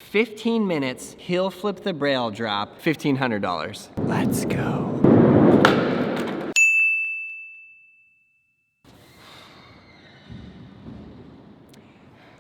15 minutes, heel flip the Braille Drop, $1,500. Let's go.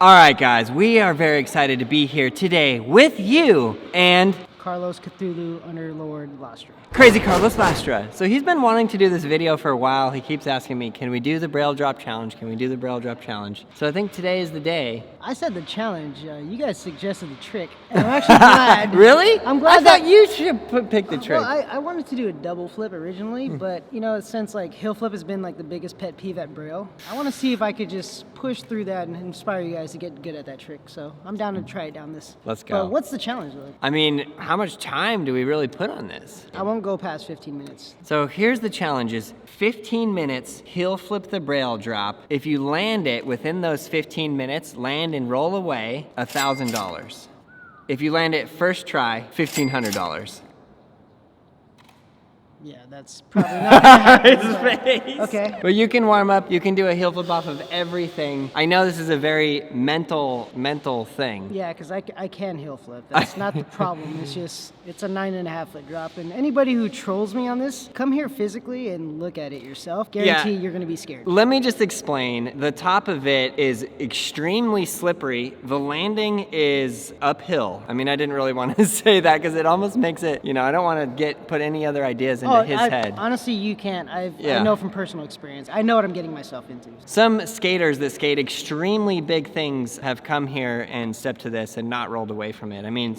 All right, guys, we are very excited to be here today with you and Carlos Cthulhu Underlord Lastra. Crazy Carlos Lastra. So he's been wanting to do this video for a while. He keeps asking me, can we do the Braille Drop Challenge? Can we do the Braille Drop Challenge? So I think today is the day. I said the challenge. You guys suggested the trick. And I'm actually glad. Really? I'm glad I thought you should pick the trick. Well, I wanted to do a double flip originally, but you know, since like heel flip has been like the biggest pet peeve at Braille, I want to see if I could just push through that and inspire you guys to get good at that trick. So I'm down to try it down this. Let's go. But what's the challenge though? I mean, how much time do we really put on this? I won't go past 15 minutes. So here's the challenge is 15 minutes, heel flip the Braille Drop. If you land it within those 15 minutes, land and roll away, $1,000. If you land it first try, $1,500. Yeah, that's probably not gonna happen. His face. Okay. But you can warm up, you can do a heel flip off of everything. I know this is a very mental thing. Yeah, because I can heel flip. That's not the problem. It's just, it's a 9.5 foot drop. And anybody who trolls me on this, come here physically and look at it yourself. Guarantee you're going to be scared. Let me just explain. The top of it is extremely slippery. The landing is uphill. I mean, I didn't really want to say that because it almost makes it, you know, I don't want to put any other ideas into his head. Honestly, you can't. I know from personal experience. I know what I'm getting myself into. Some skaters that skate extremely big things have come here and stepped to this and not rolled away from it. I mean,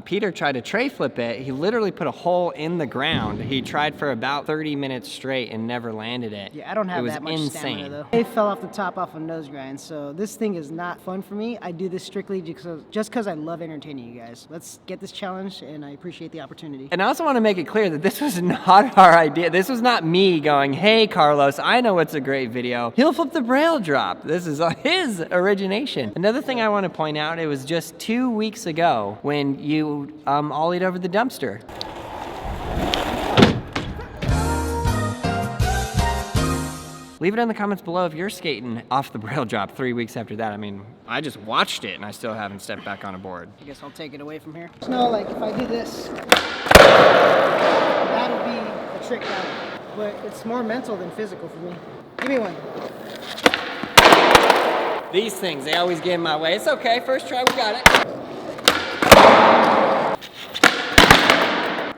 Peter tried to tray flip it. He literally put a hole in the ground. He tried for about 30 minutes straight and never landed it. Yeah, I don't have that much stamina though. I fell off the top off a nose grind, so this thing is not fun for me. I do this strictly just because I love entertaining you guys. Let's get this challenge, and I appreciate the opportunity. And I also want to make it clear that this was not our idea. This was not me going, hey, Carlos, I know what's a great video. He'll flip the Braille Drop. This is his origination. Another thing I want to point out, it was just 2 weeks ago when you ollied over the dumpster. Leave it in the comments below if you're skating off the Braille Drop 3 weeks after that. I mean, I just watched it and I still haven't stepped back on a board. I guess I'll take it away from here. No, like if I do this, that'll be a trick down. But it's more mental than physical for me. Give me one. These things, they always get in my way. It's okay, first try, we got it.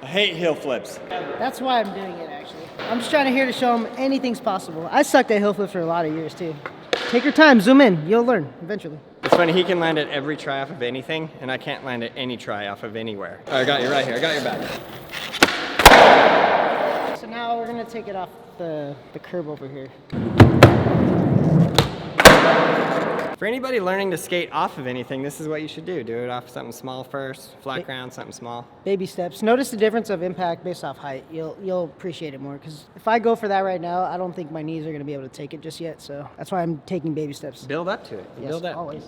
I hate heel flips. That's why I'm doing it, actually. I'm just trying to here to show them anything's possible. I sucked at heel flips for a lot of years, too. Take your time, zoom in, you'll learn, eventually. It's funny, he can land at every try off of anything, and I can't land at any try off of anywhere. Oh, I got you right here, I got your back. So now we're gonna take it off the curb over here. For anybody learning to skate off of anything, this is what you should do. Do it off something small first, flat ground, something small. Baby steps. Notice the difference of impact based off height. You'll appreciate it more, because if I go for that right now, I don't think my knees are gonna be able to take it just yet, so that's why I'm taking baby steps. Build up to it. Yes, Build up. Always.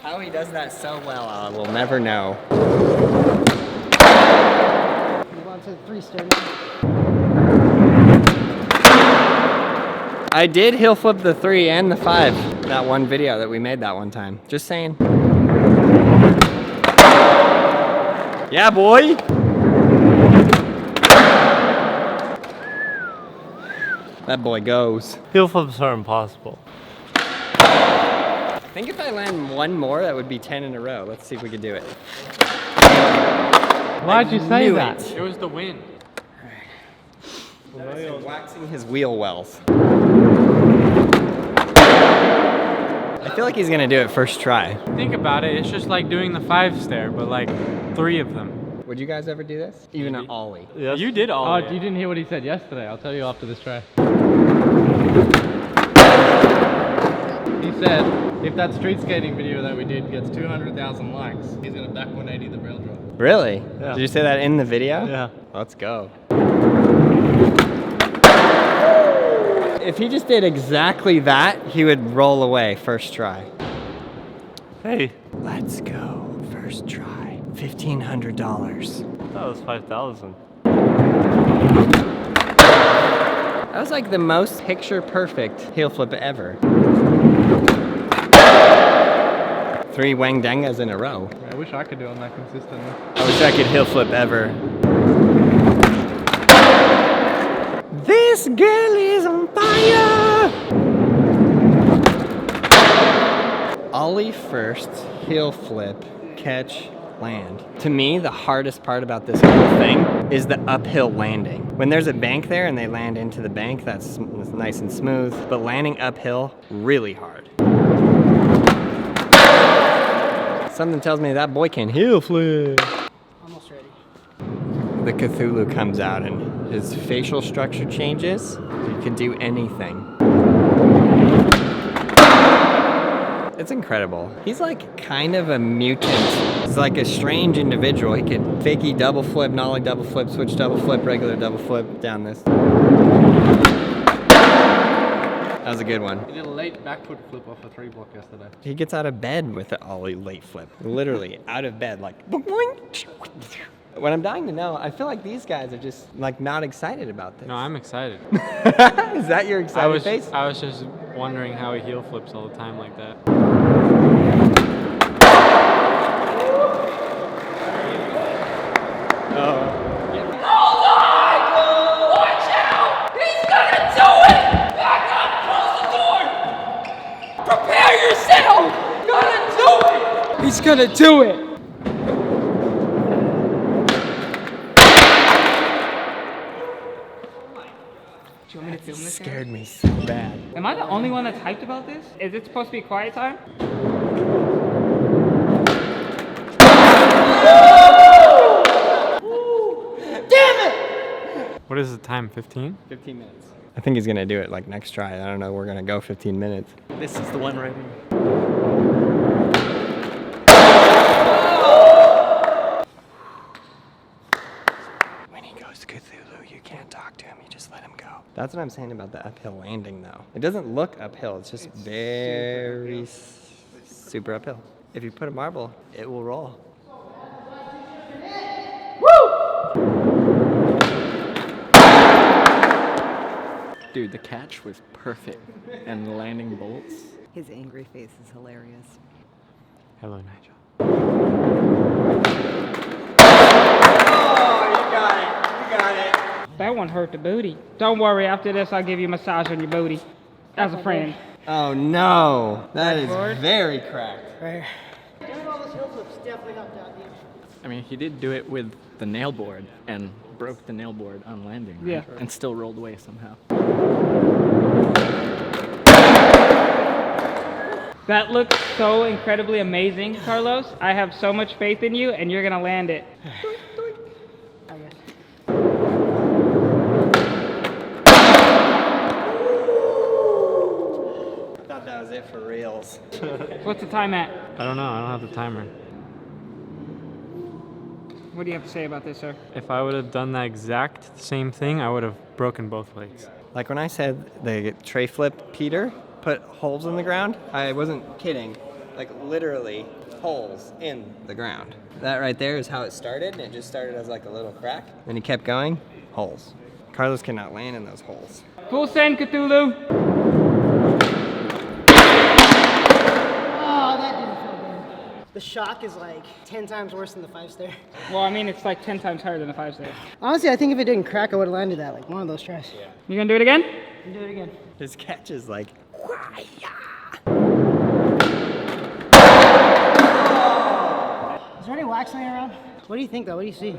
How he does that so well, I will never know. Move on to the 3-stair. I did heel flip the 3 and the 5, that one video that we made that one time. Just saying. Yeah, boy! That boy goes. Heel flips are impossible. I think if I land one more, that would be 10 in a row. Let's see if we can do it. Why'd you say that? It was the wind. Waxing his wheel wells. I feel like he's gonna do it first try. Think about it, it's just like doing the 5-stair, but like 3 of them. Would you guys ever do this? Even an ollie. Yes. You did all Oh, of it. you didn't hear what he said yesterday. I'll tell you after this try. He said, if that street skating video that we did gets 200,000 likes, he's gonna back 180 the Braille Drop. Really? Yeah. Did you say that in the video? Yeah. Let's go. If he just did exactly that, he would roll away first try. Hey, Let's go. First try. $1,500. that was 5,000. That was like the most picture perfect heel flip ever. 3 Wang Dangas in a row. I wish I could do it on that consistently. I wish I could heel flip ever. This girl is on fire! Ollie first, heel flip, catch, land. To me, the hardest part about this whole thing is the uphill landing. When there's a bank there and they land into the bank, that's nice and smooth, but landing uphill, really hard. Something tells me that boy can heel flip. Almost ready. The Cthulhu comes out and his facial structure changes. He can do anything. It's incredible. He's like kind of a mutant. He's like a strange individual. He could fakie double flip, nollie double flip, switch double flip, regular double flip down this. That was a good one. He did a late backfoot flip off a 3-block yesterday. He gets out of bed with the ollie late flip. Literally out of bed, like boing. What I'm dying to know, I feel like these guys are just like not excited about this. No, I'm excited. Is that your excited face? I was just wondering how he heel flips all the time like that. He's gonna do it! Do you want me to film this? Scared me so bad. Am I the only one that's hyped about this? Is it supposed to be quiet time? What is the time, 15? 15 minutes. I think he's gonna do it like next try. I don't know, we're gonna go 15 minutes. This is the one right here. When he goes Cthulhu, you can't talk to him, you just let him go. That's what I'm saying about the uphill landing though. It doesn't look uphill, it's just very super uphill. If you put a marble, it will roll. Dude, the catch was perfect, and the landing bolts. His angry face is hilarious. Hello, Nigel. That one hurt the booty. Don't worry, after this I'll give you a massage on your booty. As a friend. Oh no, that is Backboard. very cracked. Right. Doing all those heel flips definitely helped out, dude. I mean, he did do it with the nail board and broke the nail board on landing, right? Yeah. And still rolled away somehow. That looks so incredibly amazing, Carlos. I have so much faith in you, and you're gonna land it. I guess. I thought that was it for reals. What's the time at? I don't know, I don't have the timer. What do you have to say about this, sir? If I would have done that exact same thing, I would have broken both legs. Like when I said the tray flip Peter put holes in the ground, I wasn't kidding. Like literally holes in the ground. That right there is how it started. It just started as like a little crack. Then he kept going, holes. Carlos cannot land in those holes. Full send, Cthulhu. Oh, that didn't feel good. The shock is like 10 times worse than the 5-stair. Well, I mean, it's like 10 times higher than the 5-stair. Honestly, I think if it didn't crack, I would have landed that, like one of those tries. Yeah. You gonna do it again? Do it again. His catch is like, Is there any wax laying around? What do you think though? What do you see?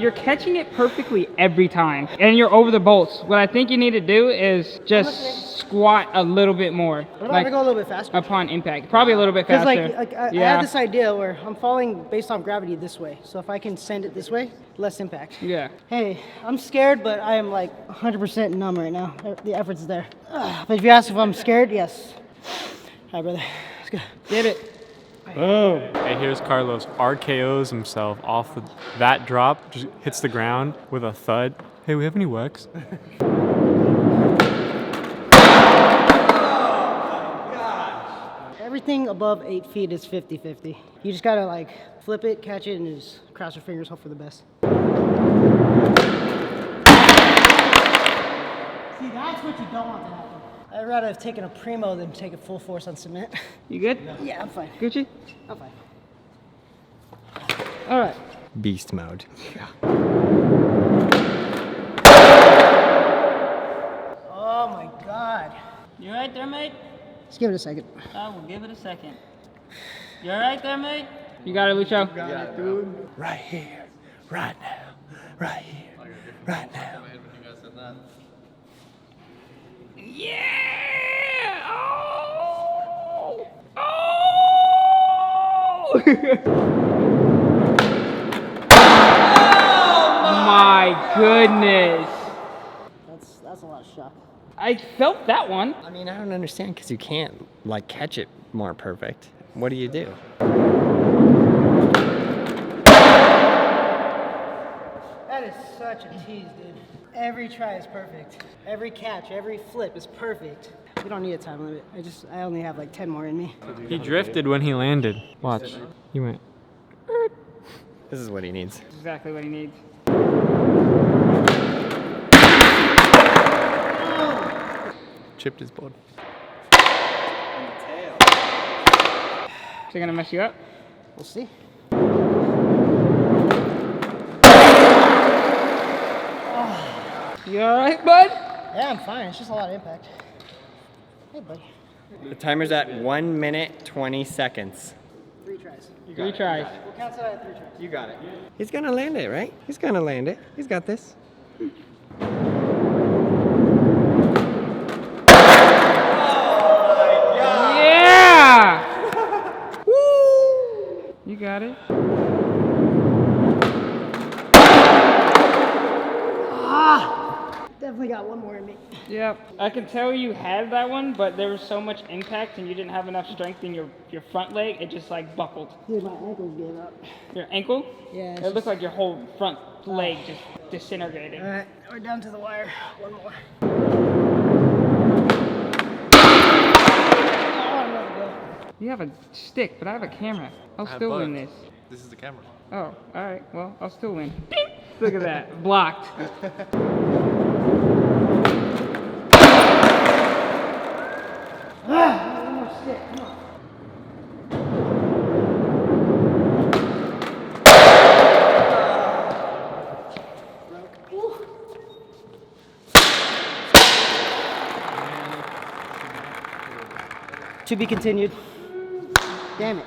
You're catching it perfectly every time, and you're over the bolts. What I think you need to do is just squat a little bit more, What about if I go a little bit faster? upon impact. Probably a little bit Because faster. I have this idea where I'm falling based on gravity this way. So if I can send it this way, less impact. Yeah. Hey, I'm scared, but I am like 100% numb right now. The effort's there. But if you ask if I'm scared, yes. All right, brother. Let's go. Get it. And here's Carlos RKOs himself off that drop, just hits the ground with a thud. Hey, we have any wax? Everything above 8 feet is 50-50. You just gotta like flip it, catch it, and just cross your fingers, hope for the best. See, that's what you don't want to happen. I'd rather have taken a primo than take it full force on cement. You good? Yeah, I'm fine. Gucci? I'm fine. All right. Beast mode. Oh my God. You all right there, mate? Let's give it a second. I will give it a second. You all right there, mate? You got it, Lucho? Right here, right now, right here, right now. Yeah! Oh! Oh! My goodness. That's a lot of shock. I felt that one. I mean, I don't understand because you can't like catch it more perfect. What do you do? That is such a tease, dude. Every try is perfect. Every catch, every flip is perfect. We don't need a time limit. I only have like 10 more in me. He drifted when he landed. Watch. He went. This is what he needs. Exactly what he needs. Chipped his board. Is it gonna mess you up? We'll see. You all right, bud? Yeah, I'm fine. It's just a lot of impact. Hey, buddy. The timer's at 1 minute 20 seconds. 3 tries. 3 tries. We'll count it at 3 tries. You got it. He's gonna land it, right? He's gonna land it. He's got this. Yeah! You got it. Definitely got one more in me. Yep. I can tell you had that one, but there was so much impact and you didn't have enough strength in your front leg, it just like buckled. Dude, my ankles gave up. Your ankle? Yeah. It looked like your whole front leg just disintegrated. All right, we're down to the wire. One more. You have a stick, but I have a camera. I'll still win this. This is the camera. Oh, alright. Well, I'll still win. Ding! Look at that. Blocked. One more stick. Come on. To be continued. Damn it.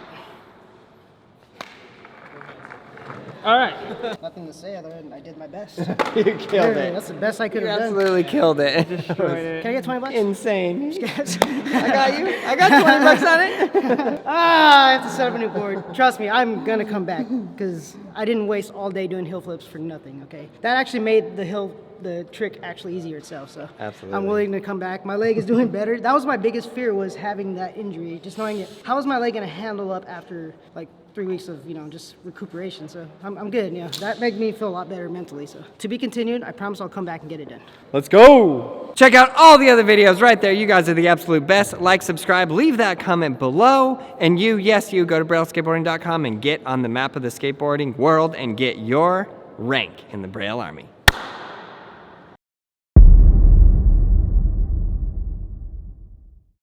Alright. Nothing to say other than I did my best. You killed Literally, it. that's the best I could You have done. absolutely killed it. Destroyed it. Can I get 20 bucks? Insane. Yes. I got you. I got 20 bucks on it. I have to set up a new board. Trust me, I'm gonna come back because I didn't waste all day doing hill flips for nothing. Okay, that actually made the trick actually easier itself. So Absolutely. I'm willing to come back. My leg is doing better. That was my biggest fear, was having that injury. Just knowing it. How is my leg gonna handle up after like 3 weeks of just recuperation? So I'm good. That made me feel a lot better mentally. So to be continued. I promise I'll come back and get it done. Let's go. Check out all the other videos right there. You guys are the absolute best. Like, subscribe, leave that comment below. And you, yes, you, go to brailleskateboarding.com and get on the map of the skateboarding world and get your rank in the Braille Army.